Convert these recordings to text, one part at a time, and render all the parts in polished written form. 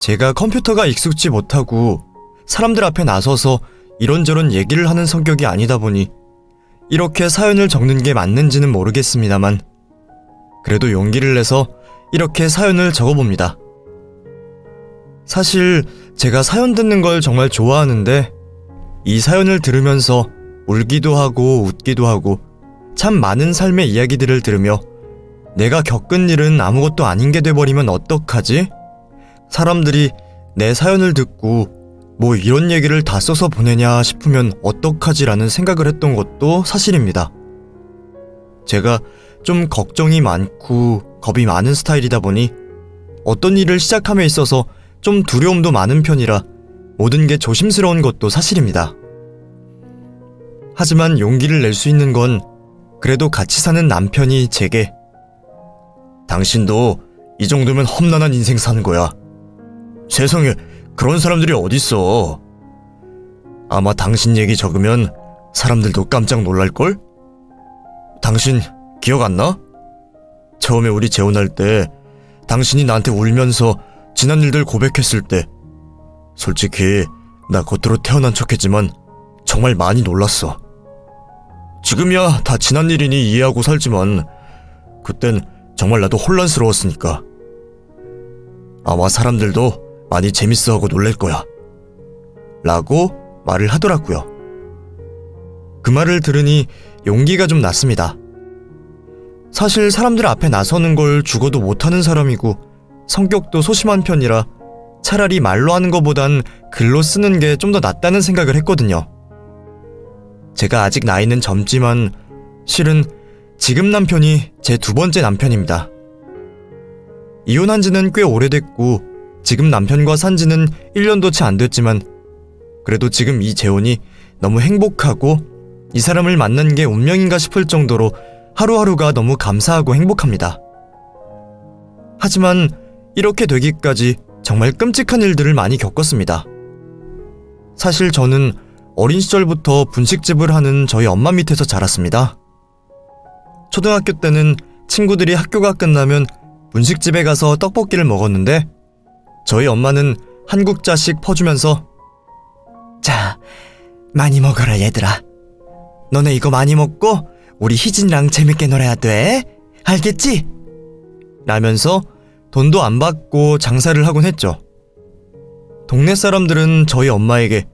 제가 컴퓨터가 익숙지 못하고 사람들 앞에 나서서 이런저런 얘기를 하는 성격이 아니다 보니 이렇게 사연을 적는 게 맞는지는 모르겠습니다만 그래도 용기를 내서 이렇게 사연을 적어봅니다. 사실 제가 사연 듣는 걸 정말 좋아하는데 이 사연을 들으면서 울기도 하고 웃기도 하고 참 많은 삶의 이야기들을 들으며 내가 겪은 일은 아무것도 아닌 게 돼버리면 어떡하지? 사람들이 내 사연을 듣고 뭐 이런 얘기를 다 써서 보내냐 싶으면 어떡하지라는 생각을 했던 것도 사실입니다. 제가 좀 걱정이 많고 겁이 많은 스타일이다 보니 어떤 일을 시작함에 있어서 좀 두려움도 많은 편이라 모든 게 조심스러운 것도 사실입니다. 하지만 용기를 낼 수 있는 건 그래도 같이 사는 남편이 제게 당신도 이 정도면 험난한 인생 사는 거야. 세상에 그런 사람들이 어딨어. 아마 당신 얘기 적으면 사람들도 깜짝 놀랄걸? 당신 기억 안 나? 처음에 우리 재혼할 때 당신이 나한테 울면서 지난 일들 고백했을 때 솔직히 나 겉으로 태어난 척했지만 정말 많이 놀랐어. 지금이야 다 지난 일이니 이해하고 살지만 그땐 정말 나도 혼란스러웠으니까. 아마 사람들도 많이 재밌어하고 놀랄 거야. 라고 말을 하더라고요. 그 말을 들으니 용기가 좀 났습니다. 사실 사람들 앞에 나서는 걸 죽어도 못하는 사람이고 성격도 소심한 편이라 차라리 말로 하는 것보단 글로 쓰는 게 좀 더 낫다는 생각을 했거든요. 제가 아직 나이는 젊지만 실은 지금 남편이 제 두 번째 남편입니다. 이혼한 지는 꽤 오래됐고 지금 남편과 산 지는 1년도 채 안 됐지만 그래도 지금 이 재혼이 너무 행복하고 이 사람을 만난 게 운명인가 싶을 정도로 하루하루가 너무 감사하고 행복합니다. 하지만 이렇게 되기까지 정말 끔찍한 일들을 많이 겪었습니다. 사실 저는 어린 시절부터 분식집을 하는 저희 엄마 밑에서 자랐습니다. 초등학교 때는 친구들이 학교가 끝나면 분식집에 가서 떡볶이를 먹었는데 저희 엄마는 한국자식 퍼주면서 자, 많이 먹어라 얘들아. 너네 이거 많이 먹고 우리 희진이랑 재밌게 놀아야 돼. 알겠지? 라면서 돈도 안 받고 장사를 하곤 했죠. 동네 사람들은 저희 엄마에게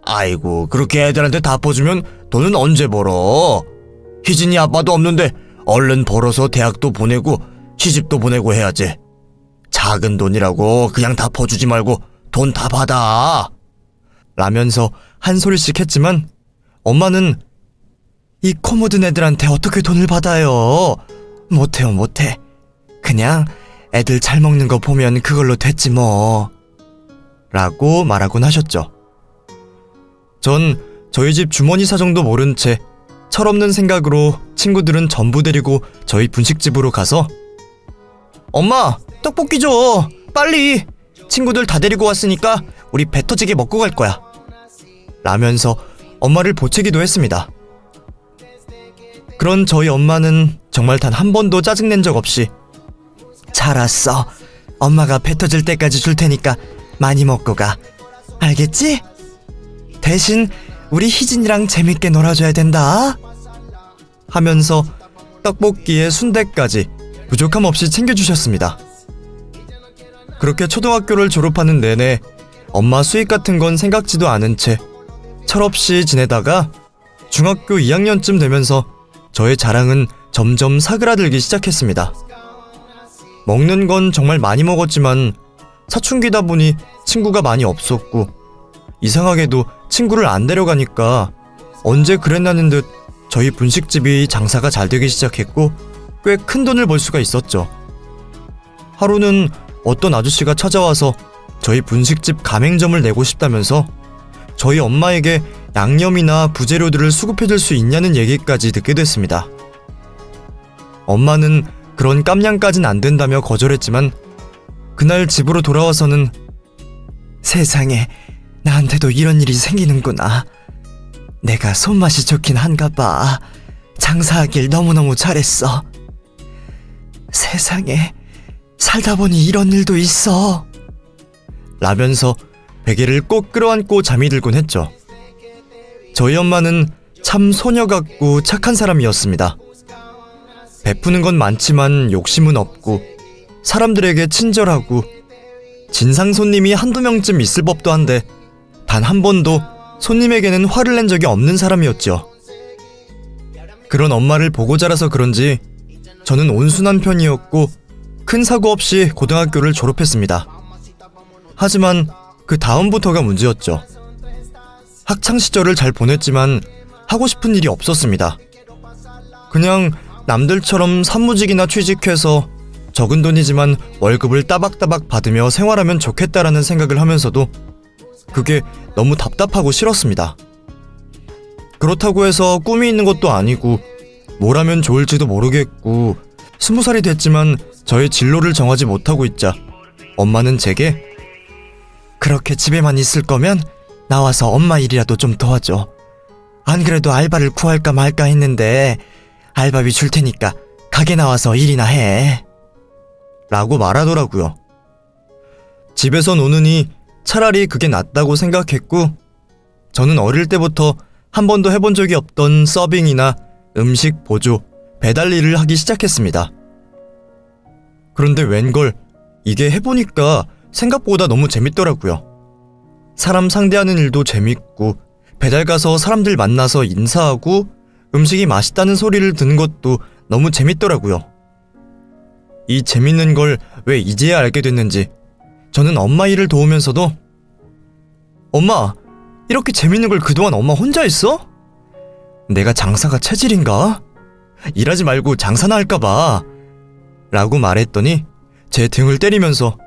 아이고 그렇게 애들한테 다 퍼주면 돈은 언제 벌어? 희진이 아빠도 없는데 얼른 벌어서 대학도 보내고 시집도 보내고 해야지. 작은 돈이라고 그냥 다 퍼주지 말고 돈 다 받아. 라면서 한 소리씩 했지만 엄마는 이 코 묻은 애들한테 어떻게 돈을 받아요? 못해요 못해. 그냥 애들 잘 먹는 거 보면 그걸로 됐지 뭐. 라고 말하곤 하셨죠. 전 저희 집 주머니 사정도 모른 채 철없는 생각으로 친구들은 전부 데리고 저희 분식집으로 가서 엄마 떡볶이 줘 빨리. 친구들 다 데리고 왔으니까 우리 배 터지게 먹고 갈 거야. 라면서 엄마를 보채기도 했습니다. 그런 저희 엄마는 정말 단 한 번도 짜증낸 적 없이 잘 왔어. 엄마가 배 터질 때까지 줄 테니까 많이 먹고 가. 알겠지? 대신 우리 희진이랑 재밌게 놀아줘야 된다. 하면서 떡볶이에 순대까지 부족함 없이 챙겨주셨습니다. 그렇게 초등학교를 졸업하는 내내 엄마 수입 같은 건 생각지도 않은 채 철없이 지내다가 중학교 2학년쯤 되면서 저의 자랑은 점점 사그라들기 시작했습니다. 먹는 건 정말 많이 먹었지만 사춘기다 보니 친구가 많이 없었고 이상하게도 친구를 안 데려가니까 언제 그랬나는 듯 저희 분식집이 장사가 잘 되기 시작했고 꽤 큰 돈을 벌 수가 있었죠. 하루는 어떤 아저씨가 찾아와서 저희 분식집 가맹점을 내고 싶다면서 저희 엄마에게 양념이나 부재료들을 수급해줄 수 있냐는 얘기까지 듣게 됐습니다. 엄마는 그런 깜냥까진 안 된다며 거절했지만 그날 집으로 돌아와서는 세상에 나한테도 이런 일이 생기는구나. 내가 손맛이 좋긴 한가 봐. 장사하길 너무너무 잘했어. 세상에 살다 보니 이런 일도 있어. 라면서 베개를 꼭 끌어안고 잠이 들곤 했죠. 저희 엄마는 참 소녀 같고 착한 사람이었습니다. 베푸는 건 많지만 욕심은 없고 사람들에게 친절하고 진상 손님이 한두 명쯤 있을 법도 한데 단 한 번도 손님에게는 화를 낸 적이 없는 사람이었죠. 그런 엄마를 보고 자라서 그런지 저는 온순한 편이었고 큰 사고 없이 고등학교를 졸업했습니다. 하지만 그 다음부터가 문제였죠. 학창시절을 잘 보냈지만 하고 싶은 일이 없었습니다. 그냥 남들처럼 산무직이나 취직해서 적은 돈이지만 월급을 따박따박 받으며 생활하면 좋겠다라는 생각을 하면서도 그게 너무 답답하고 싫었습니다. 그렇다고 해서 꿈이 있는 것도 아니고 뭘 하면 좋을지도 모르겠고 20살이 됐지만 저의 진로를 정하지 못하고 있자 엄마는 제게 그렇게 집에만 있을 거면 나와서 엄마 일이라도 좀 도와줘. 안 그래도 알바를 구할까 말까 했는데 알바비 줄 테니까 가게 나와서 일이나 해. 라고 말하더라고요. 집에서 노느니 차라리 그게 낫다고 생각했고 저는 어릴 때부터 한 번도 해본 적이 없던 서빙이나 음식 보조, 배달 일을 하기 시작했습니다. 그런데 웬걸 이게 해보니까 생각보다 너무 재밌더라고요. 사람 상대하는 일도 재밌고 배달 가서 사람들 만나서 인사하고 음식이 맛있다는 소리를 듣는 것도 너무 재밌더라고요. 이 재밌는 걸 왜 이제야 알게 됐는지 저는 엄마 일을 도우면서도 엄마, 이렇게 재밌는 걸 그동안 엄마 혼자 했어? 내가 장사가 체질인가? 일하지 말고 장사나 할까봐 라고 말했더니 제 등을 때리면서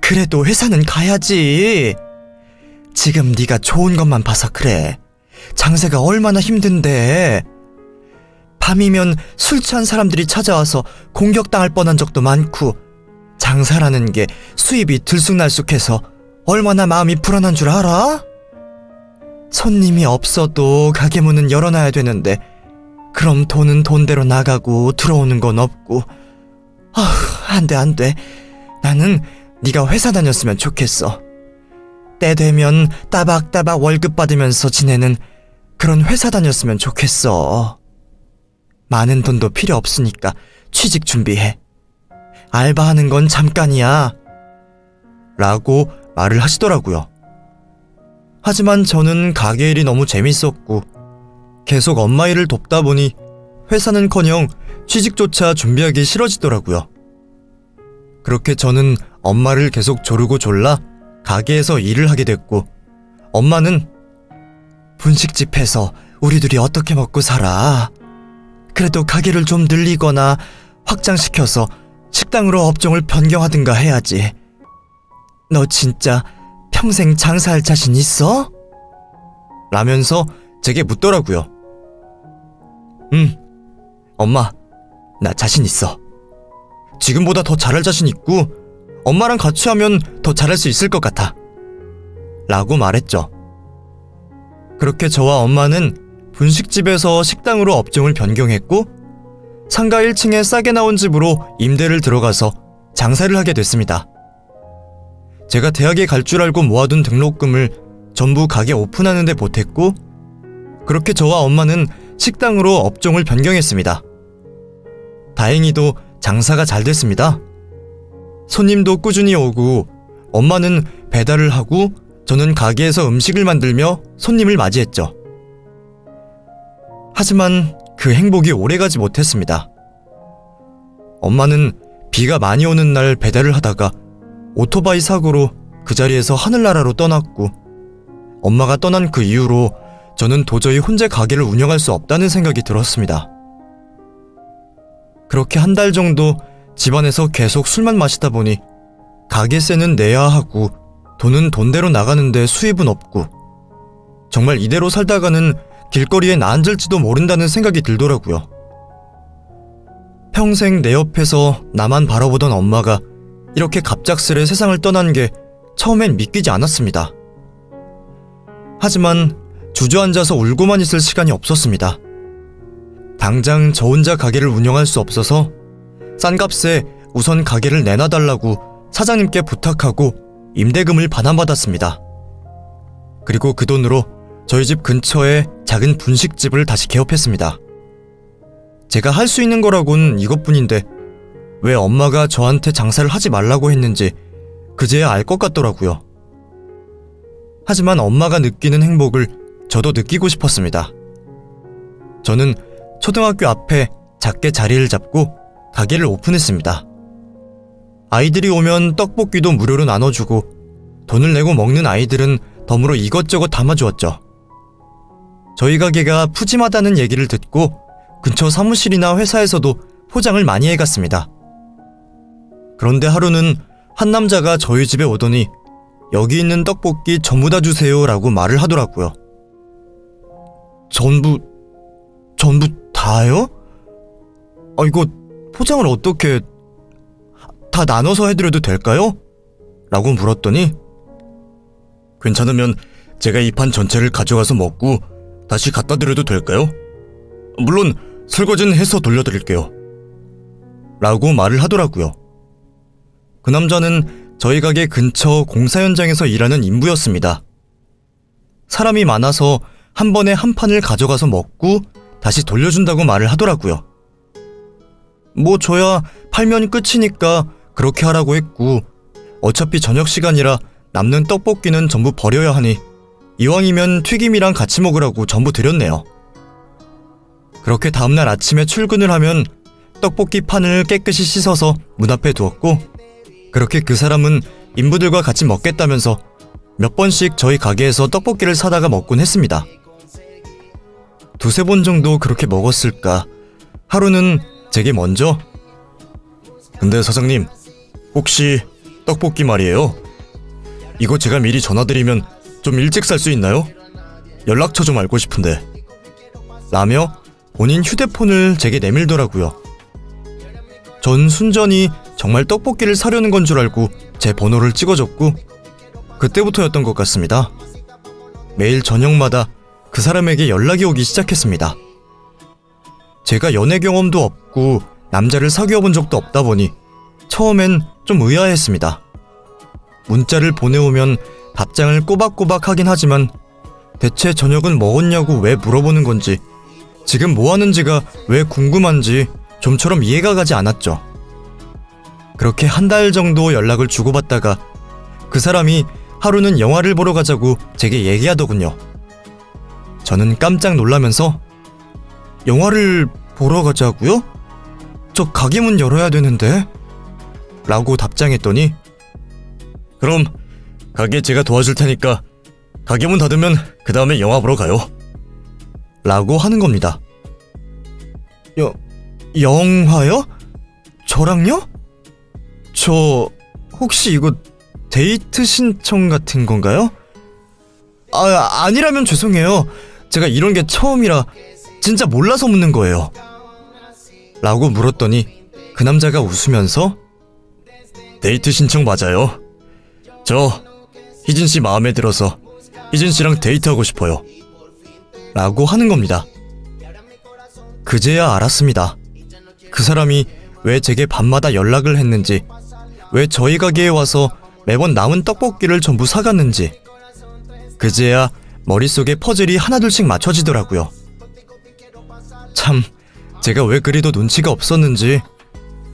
그래도 회사는 가야지. 지금 네가 좋은 것만 봐서 그래. 장사가 얼마나 힘든데. 밤이면 술 취한 사람들이 찾아와서 공격당할 뻔한 적도 많고 장사라는 게 수입이 들쑥날쑥해서 얼마나 마음이 불안한 줄 알아? 손님이 없어도 가게 문은 열어놔야 되는데 그럼 돈은 돈대로 나가고 들어오는 건 없고 안 돼. 나는 네가 회사 다녔으면 좋겠어. 때 되면 따박따박 월급 받으면서 지내는 그런 회사 다녔으면 좋겠어. 많은 돈도 필요 없으니까 취직 준비해. 알바하는 건 잠깐이야. 라고 말을 하시더라고요. 하지만 저는 가게 일이 너무 재밌었고 계속 엄마 일을 돕다 보니 회사는커녕 취직조차 준비하기 싫어지더라고요. 그렇게 저는 엄마를 계속 조르고 졸라 가게에서 일을 하게 됐고 엄마는 분식집 해서 우리 둘이 어떻게 먹고 살아? 그래도 가게를 좀 늘리거나 확장시켜서 식당으로 업종을 변경하든가 해야지. 너 진짜 평생 장사할 자신 있어? 라면서 제게 묻더라고요. 엄마, 나 자신 있어. 지금보다 더 잘할 자신 있고 엄마랑 같이 하면 더 잘할 수 있을 것 같아. 라고 말했죠. 그렇게 저와 엄마는 분식집에서 식당으로 업종을 변경했고 상가 1층에 싸게 나온 집으로 임대를 들어가서 장사를 하게 됐습니다. 제가 대학에 갈 줄 알고 모아둔 등록금을 전부 가게 오픈하는 데 보탰고 그렇게 저와 엄마는 식당으로 업종을 변경했습니다. 다행히도 장사가 잘 됐습니다. 손님도 꾸준히 오고 엄마는 배달을 하고 저는 가게에서 음식을 만들며 손님을 맞이했죠. 하지만 그 행복이 오래가지 못했습니다. 엄마는 비가 많이 오는 날 배달을 하다가 오토바이 사고로 그 자리에서 하늘나라로 떠났고 엄마가 떠난 그 이후로 저는 도저히 혼자 가게를 운영할 수 없다는 생각이 들었습니다. 그렇게 한 달 정도 집안에서 계속 술만 마시다 보니 가게세는 내야 하고 돈은 돈대로 나가는데 수입은 없고 정말 이대로 살다가는 길거리에 나앉을지도 모른다는 생각이 들더라고요. 평생 내 옆에서 나만 바라보던 엄마가 이렇게 갑작스레 세상을 떠난 게 처음엔 믿기지 않았습니다. 하지만 주저앉아서 울고만 있을 시간이 없었습니다. 당장 저 혼자 가게를 운영할 수 없어서 싼 값에 우선 가게를 내놔달라고 사장님께 부탁하고 임대금을 반환받았습니다. 그리고 그 돈으로 저희 집 근처에 작은 분식집을 다시 개업했습니다. 제가 할 수 있는 거라곤 이것뿐인데 왜 엄마가 저한테 장사를 하지 말라고 했는지 그제야 알 것 같더라고요. 하지만 엄마가 느끼는 행복을 저도 느끼고 싶었습니다. 저는 초등학교 앞에 작게 자리를 잡고 가게를 오픈했습니다. 아이들이 오면 떡볶이도 무료로 나눠주고 돈을 내고 먹는 아이들은 덤으로 이것저것 담아주었죠. 저희 가게가 푸짐하다는 얘기를 듣고 근처 사무실이나 회사에서도 포장을 많이 해갔습니다. 그런데 하루는 한 남자가 저희 집에 오더니 여기 있는 떡볶이 전부 다 주세요 라고 말을 하더라고요. 전부 다요? 이거 포장을 어떻게 다 나눠서 해드려도 될까요? 라고 물었더니 괜찮으면 제가 이 판 전체를 가져가서 먹고 다시 갖다 드려도 될까요? 물론 설거지는 해서 돌려드릴게요. 라고 말을 하더라고요. 그 남자는 저희 가게 근처 공사 현장에서 일하는 인부였습니다. 사람이 많아서 한 번에 한 판을 가져가서 먹고 다시 돌려준다고 말을 하더라고요. 뭐 저야 팔면 끝이니까 그렇게 하라고 했고 어차피 저녁 시간이라 남는 떡볶이는 전부 버려야 하니 이왕이면 튀김이랑 같이 먹으라고 전부 드렸네요. 그렇게 다음날 아침에 출근을 하면 떡볶이 판을 깨끗이 씻어서 문 앞에 두었고 그렇게 그 사람은 인부들과 같이 먹겠다면서 몇 번씩 저희 가게에서 떡볶이를 사다가 먹곤 했습니다. 두세 번 정도 그렇게 먹었을까. 하루는 제게 먼저 근데 사장님 혹시 떡볶이 말이에요? 이거 제가 미리 전화드리면 좀 일찍 살 수 있나요? 연락처 좀 알고 싶은데 라며 본인 휴대폰을 제게 내밀더라고요. 전 순전히 정말 떡볶이를 사려는 건 줄 알고 제 번호를 찍어줬고 그때부터였던 것 같습니다. 매일 저녁마다 그 사람에게 연락이 오기 시작했습니다. 제가 연애 경험도 없고 남자를 사귀어 본 적도 없다 보니 처음엔 좀 의아했습니다. 문자를 보내오면 답장을 꼬박꼬박 하긴 하지만 대체 저녁은 먹었냐고 왜 물어보는 건지 지금 뭐 하는지가 왜 궁금한지 좀처럼 이해가 가지 않았죠. 그렇게 한 달 정도 연락을 주고받다가 그 사람이 하루는 영화를 보러 가자고 제게 얘기하더군요. 저는 깜짝 놀라면서 영화를 보러 가자고요? 저 가게 문 열어야 되는데? 라고 답장했더니 그럼 가게 제가 도와줄 테니까 가게 문 닫으면 그 다음에 영화 보러 가요. 라고 하는 겁니다. 영화요? 저랑요? 저 혹시 이거 데이트 신청 같은 건가요? 아니라면 죄송해요. 제가 이런 게 처음이라 진짜 몰라서 묻는 거예요. 라고 물었더니 그 남자가 웃으면서 데이트 신청 맞아요. 저 희진씨 마음에 들어서 희진씨랑 데이트하고 싶어요. 라고 하는 겁니다. 그제야 알았습니다. 그 사람이 왜 제게 밤마다 연락을 했는지, 왜 저희 가게에 와서 매번 남은 떡볶이를 전부 사갔는지. 그제야 머릿속에 퍼즐이 하나둘씩 맞춰지더라고요. 참, 제가 왜 그리도 눈치가 없었는지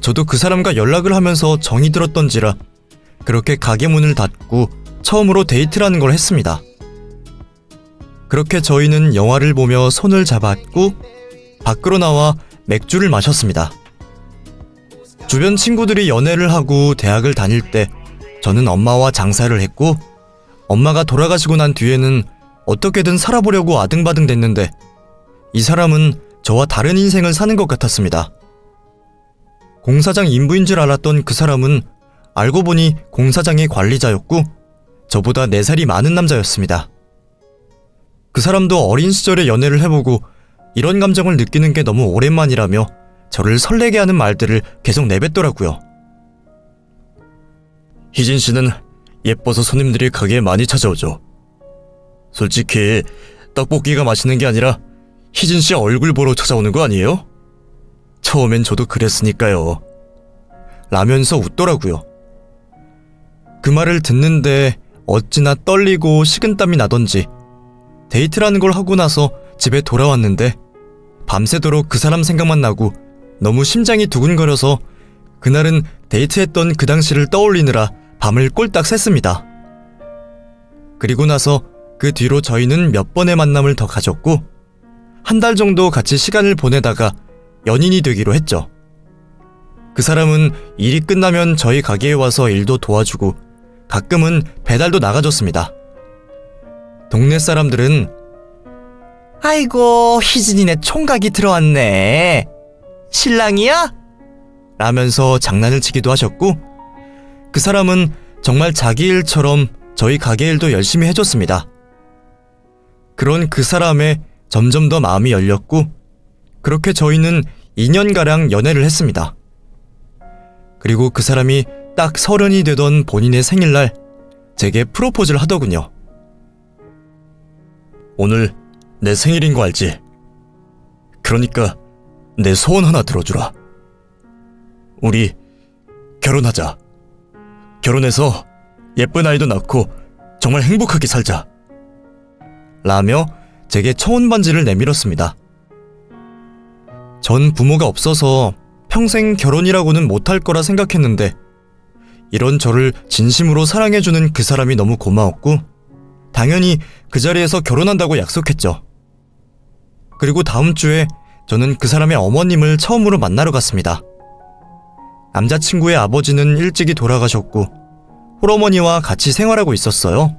저도 그 사람과 연락을 하면서 정이 들었던지라 그렇게 가게 문을 닫고 처음으로 데이트라는 걸 했습니다. 그렇게 저희는 영화를 보며 손을 잡았고 밖으로 나와 맥주를 마셨습니다. 주변 친구들이 연애를 하고 대학을 다닐 때 저는 엄마와 장사를 했고 엄마가 돌아가시고 난 뒤에는 어떻게든 살아보려고 아등바등 됐는데 이 사람은 저와 다른 인생을 사는 것 같았습니다. 공사장 인부인 줄 알았던 그 사람은 알고 보니 공사장의 관리자였고 저보다 4살이 많은 남자였습니다. 그 사람도 어린 시절에 연애를 해보고 이런 감정을 느끼는 게 너무 오랜만이라며 저를 설레게 하는 말들을 계속 내뱉더라고요. 희진 씨는 예뻐서 손님들이 가게에 많이 찾아오죠. 솔직히 떡볶이가 맛있는 게 아니라 희진 씨 얼굴 보러 찾아오는 거 아니에요? 처음엔 저도 그랬으니까요. 라면서 웃더라고요. 그 말을 듣는데 어찌나 떨리고 식은땀이 나던지 데이트라는 걸 하고 나서 집에 돌아왔는데 밤새도록 그 사람 생각만 나고 너무 심장이 두근거려서 그날은 데이트했던 그 당시를 떠올리느라 밤을 꼴딱 샜습니다. 그리고 나서 그 뒤로 저희는 몇 번의 만남을 더 가졌고 한 달 정도 같이 시간을 보내다가 연인이 되기로 했죠. 그 사람은 일이 끝나면 저희 가게에 와서 일도 도와주고 가끔은 배달도 나가줬습니다. 동네 사람들은 "아이고, 희진이네 총각이 들어왔네. 신랑이야?" 라면서 장난을 치기도 하셨고 그 사람은 정말 자기 일처럼 저희 가게 일도 열심히 해줬습니다. 그런 그 사람에 점점 더 마음이 열렸고 그렇게 저희는 2년가량 연애를 했습니다. 그리고 그 사람이 딱 30이 되던 본인의 생일날 제게 프로포즈를 하더군요. "오늘 내 생일인 거 알지? 그러니까 내 소원 하나 들어주라. 우리 결혼하자. 결혼해서 예쁜 아이도 낳고 정말 행복하게 살자." 라며 제게 청혼 반지를 내밀었습니다. 전 부모가 없어서 평생 결혼이라고는 못할 거라 생각했는데 이런 저를 진심으로 사랑해주는 그 사람이 너무 고마웠고 당연히 그 자리에서 결혼한다고 약속했죠. 그리고 다음 주에 저는 그 사람의 어머님을 처음으로 만나러 갔습니다. 남자친구의 아버지는 일찍이 돌아가셨고 홀어머니와 같이 생활하고 있었어요.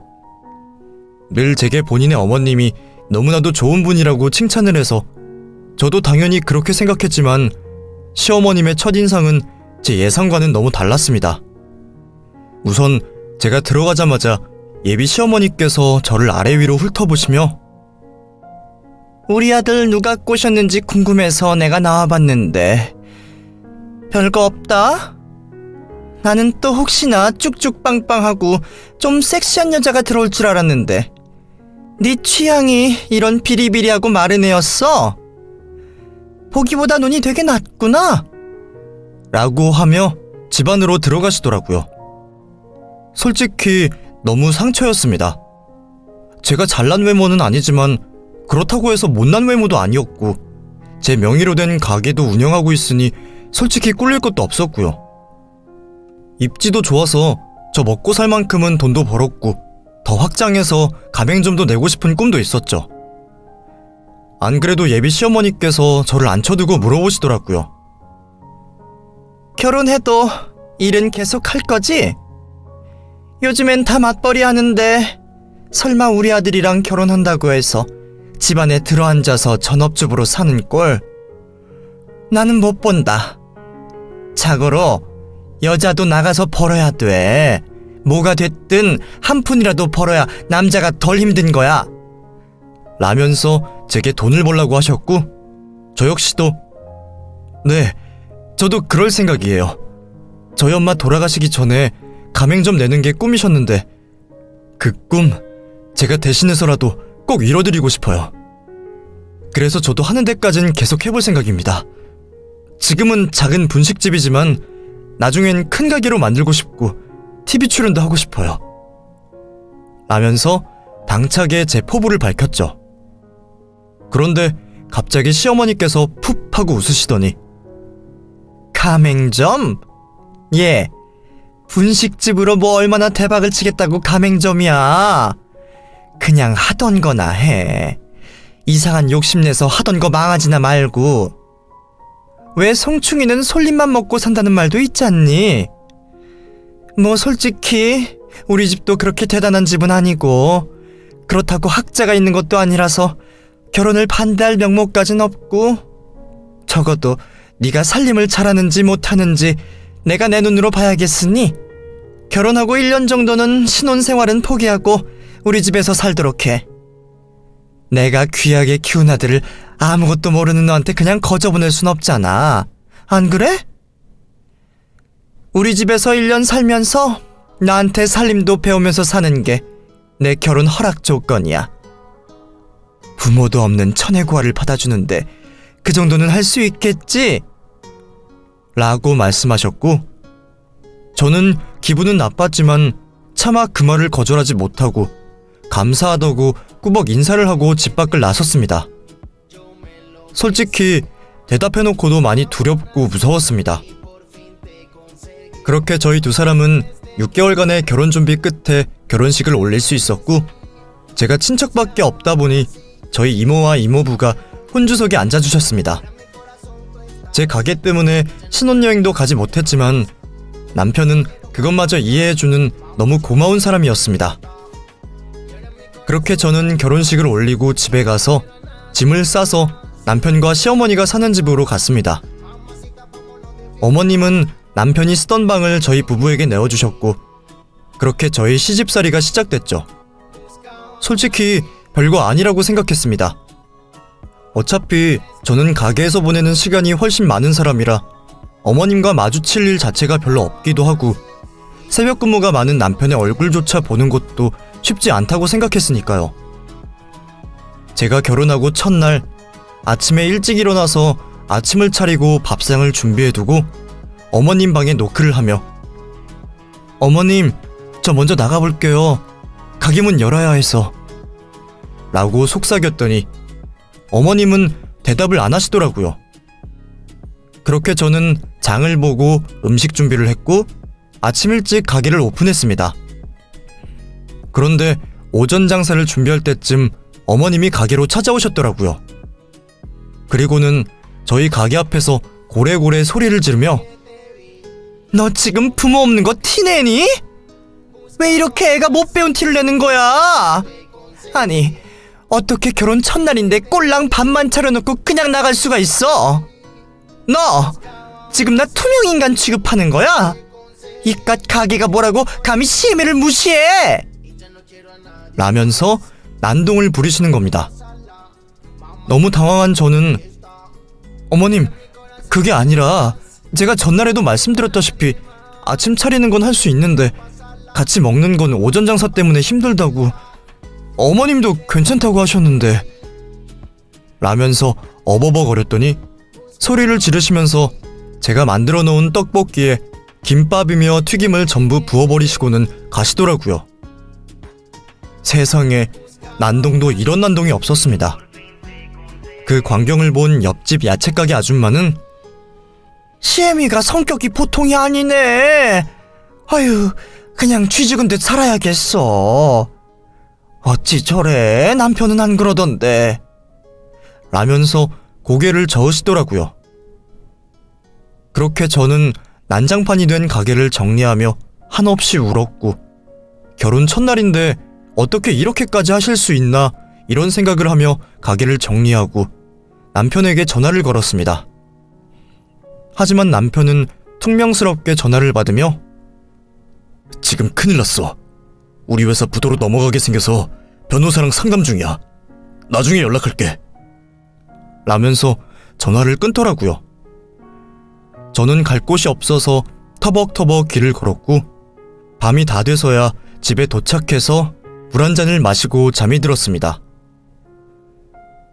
늘 제게 본인의 어머님이 너무나도 좋은 분이라고 칭찬을 해서 저도 당연히 그렇게 생각했지만 시어머님의 첫인상은 제 예상과는 너무 달랐습니다. 우선 제가 들어가자마자 예비 시어머니께서 저를 아래 위로 훑어보시며 "우리 아들 누가 꼬셨는지 궁금해서 내가 나와봤는데 별거 없다? 나는 또 혹시나 쭉쭉빵빵하고 좀 섹시한 여자가 들어올 줄 알았는데 네 취향이 이런 비리비리하고 마른 애였어? 보기보다 눈이 되게 낮구나?" 라고 하며 집 안으로 들어가시더라고요. 솔직히 너무 상처였습니다. 제가 잘난 외모는 아니지만 그렇다고 해서 못난 외모도 아니었고 제 명의로 된 가게도 운영하고 있으니 솔직히 꿀릴 것도 없었고요. 입지도 좋아서 저 먹고 살 만큼은 돈도 벌었고 더 확장해서 가맹점도 내고 싶은 꿈도 있었죠. 안 그래도 예비 시어머니께서 저를 앉혀두고 물어보시더라고요. "결혼해도 일은 계속 할 거지? 요즘엔 다 맞벌이 하는데 설마 우리 아들이랑 결혼한다고 해서 집안에 들어앉아서 전업주부로 사는 꼴 나는 못 본다. 자고로 여자도 나가서 벌어야 돼. 뭐가 됐든 한 푼이라도 벌어야 남자가 덜 힘든 거야." 라면서 제게 돈을 벌라고 하셨고 저 역시도 "네, 저도 그럴 생각이에요. 저희 엄마 돌아가시기 전에 가맹점 내는 게 꿈이셨는데 그 꿈 제가 대신해서라도 꼭 이뤄드리고 싶어요. 그래서 저도 하는 데까진 계속 해볼 생각입니다. 지금은 작은 분식집이지만 나중엔 큰 가게로 만들고 싶고 TV 출연도 하고 싶어요." 라면서 당차게 제 포부를 밝혔죠. 그런데 갑자기 시어머니께서 푹 하고 웃으시더니 "가맹점? 예, 분식집으로 뭐 얼마나 대박을 치겠다고 가맹점이야. 그냥 하던 거나 해. 이상한 욕심내서 하던 거 망하지나 말고. 왜 송충이는 솔잎만 먹고 산다는 말도 있잖니? 뭐 솔직히 우리 집도 그렇게 대단한 집은 아니고 그렇다고 학자가 있는 것도 아니라서 결혼을 반대할 명목까진 없고 적어도 네가 살림을 잘하는지 못하는지 내가 내 눈으로 봐야겠으니 결혼하고 1년 정도는 신혼생활은 포기하고 우리 집에서 살도록 해. 내가 귀하게 키운 아들을 아무것도 모르는 너한테 그냥 거저보낼 순 없잖아. 안 그래? 우리 집에서 1년 살면서 나한테 살림도 배우면서 사는 게 내 결혼 허락 조건이야. 부모도 없는 천혜고아를 받아주는데 그 정도는 할 수 있겠지? 라고 말씀하셨고 저는 기분은 나빴지만 차마 그 말을 거절하지 못하고 감사하다고 꾸벅 인사를 하고 집 밖을 나섰습니다. 솔직히 대답해놓고도 많이 두렵고 무서웠습니다. 그렇게 저희 두 사람은 6개월간의 결혼 준비 끝에 결혼식을 올릴 수 있었고, 제가 친척밖에 없다 보니 저희 이모와 이모부가 혼주석에 앉아주셨습니다. 제 가게 때문에 신혼여행도 가지 못했지만 남편은 그것마저 이해해주는 너무 고마운 사람이었습니다. 그렇게 저는 결혼식을 올리고 집에 가서 짐을 싸서 남편과 시어머니가 사는 집으로 갔습니다. 어머님은 남편이 쓰던 방을 저희 부부에게 내어주셨고, 그렇게 저희 시집살이가 시작됐죠. 솔직히 별거 아니라고 생각했습니다. 어차피 저는 가게에서 보내는 시간이 훨씬 많은 사람이라 어머님과 마주칠 일 자체가 별로 없기도 하고, 새벽 근무가 많은 남편의 얼굴조차 보는 것도 쉽지 않다고 생각했으니까요. 제가 결혼하고 첫날 아침에 일찍 일어나서 아침을 차리고 밥상을 준비해두고 어머님 방에 노크를 하며 "어머님, 저 먼저 나가볼게요. 가게 문 열어야 해서." 라고 속삭였더니 어머님은 대답을 안 하시더라고요. 그렇게 저는 장을 보고 음식 준비를 했고 아침 일찍 가게를 오픈했습니다. 그런데 오전 장사를 준비할 때쯤 어머님이 가게로 찾아오셨더라고요. 그리고는 저희 가게 앞에서 고래고래 소리를 지르며 "너 지금 부모 없는 거 티내니? 왜 이렇게 애가 못 배운 티를 내는 거야? 아니, 어떻게 결혼 첫날인데 꼴랑 밥만 차려놓고 그냥 나갈 수가 있어? 너 지금 나 투명인간 취급하는 거야? 이깟 가게가 뭐라고 감히 시애미를 무시해?" 라면서 난동을 부리시는 겁니다. 너무 당황한 저는 "어머님, 그게 아니라 제가 전날에도 말씀드렸다시피 아침 차리는 건 할 수 있는데 같이 먹는 건 오전 장사 때문에 힘들다고, 어머님도 괜찮다고 하셨는데." 라면서 어버버거렸더니 소리를 지르시면서 제가 만들어 놓은 떡볶이에 김밥이며 튀김을 전부 부어버리시고는 가시더라고요. 세상에, 난동도 이런 난동이 없었습니다. 그 광경을 본 옆집 야채가게 아줌마는 "시애미가 성격이 보통이 아니네. 아유, 그냥 쥐죽은 듯 살아야겠어. 어찌 저래, 남편은 안 그러던데." 라면서 고개를 저으시더라고요. 그렇게 저는 난장판이 된 가게를 정리하며 한없이 울었고, 결혼 첫날인데 어떻게 이렇게까지 하실 수 있나 이런 생각을 하며 가게를 정리하고 남편에게 전화를 걸었습니다. 하지만 남편은 퉁명스럽게 전화를 받으며 "지금 큰일 났어. 우리 회사 부도로 넘어가게 생겨서 변호사랑 상담 중이야. 나중에 연락할게." 라면서 전화를 끊더라고요. 저는 갈 곳이 없어서 터벅터벅 길을 걸었고, 밤이 다 돼서야 집에 도착해서 물 한 잔을 마시고 잠이 들었습니다.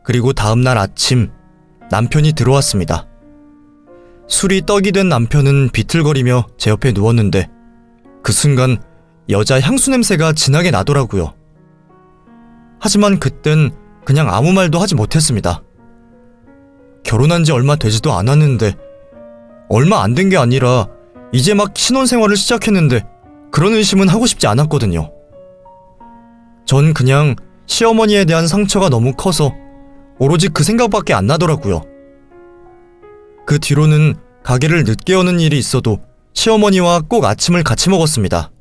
그리고 다음날 아침 남편이 들어왔습니다. 술이 떡이 된 남편은 비틀거리며 제 옆에 누웠는데 그 순간 여자 향수 냄새가 진하게 나더라고요. 하지만 그땐 그냥 아무 말도 하지 못했습니다. 결혼한 지 얼마 되지도 않았는데, 얼마 안 된 게 아니라 이제 막 신혼생활을 시작했는데 그런 의심은 하고 싶지 않았거든요. 전 그냥 시어머니에 대한 상처가 너무 커서 오로지 그 생각밖에 안 나더라고요. 그 뒤로는 가게를 늦게 여는 일이 있어도 시어머니와 꼭 아침을 같이 먹었습니다.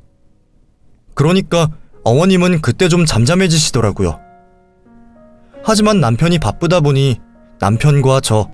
그러니까 어머님은 그때 좀 잠잠해지시더라고요. 하지만 남편이 바쁘다 보니 남편과 저